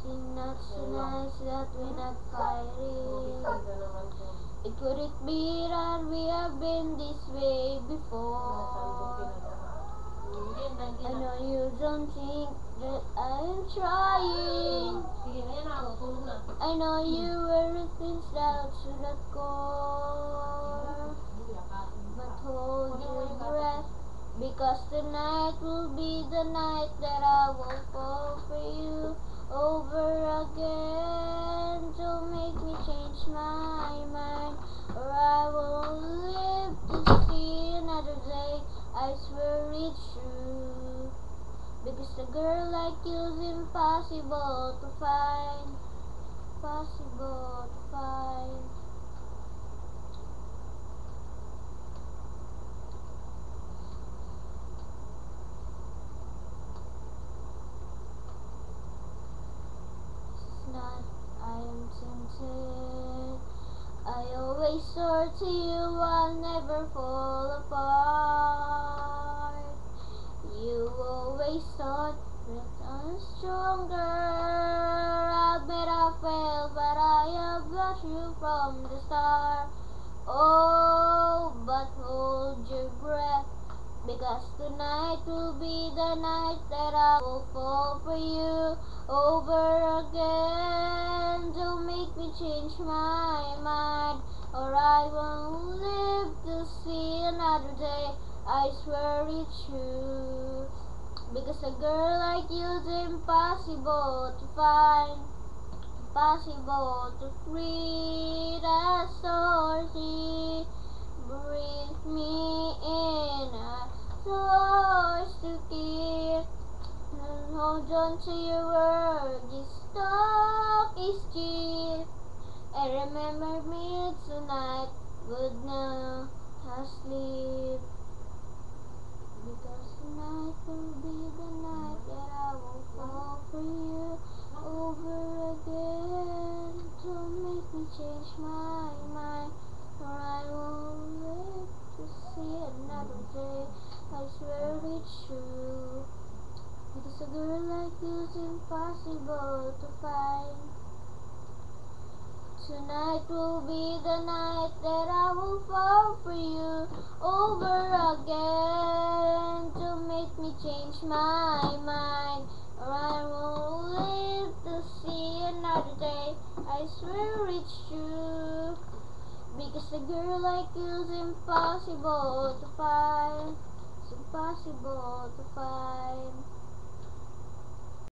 Think not so nice that we're not fighting. It could it be that we have been this way before? I know you don't think that I'm trying. I know you were things down to the core. But hold your breath, because tonight will be the night that I will fall for you over again. Don't make me change my mind, or I won't live to see another day. I swear it's true, because a girl like you's impossible to find. Impossible to find. It's not I am tempted. I always swore to you I'll never fall apart. You always thought that I'm stronger. I admit I failed, but I have loved you from the start. Oh, but hold your breath, because tonight will be the night that I will fall for you over again. Don't make me change my mind, or I won't live to see another day. I swear it's true, because a girl like you's impossible to find. Impossible to free the source. Breathe me in, a source to keep. And hold on to your word, this talk is cheap. And remember me tonight, good night, sleep. Because tonight will be the night that I will fall for you over again. Don't make me change my mind, or I won't live to see another day. I swear it's true, because a girl like you's impossible to find. Tonight will be the night that I will fall for you over again. Don't make me change my mind, or I won't live to see another day. I swear it's true, because a girl like you's impossible to find. It's impossible to find.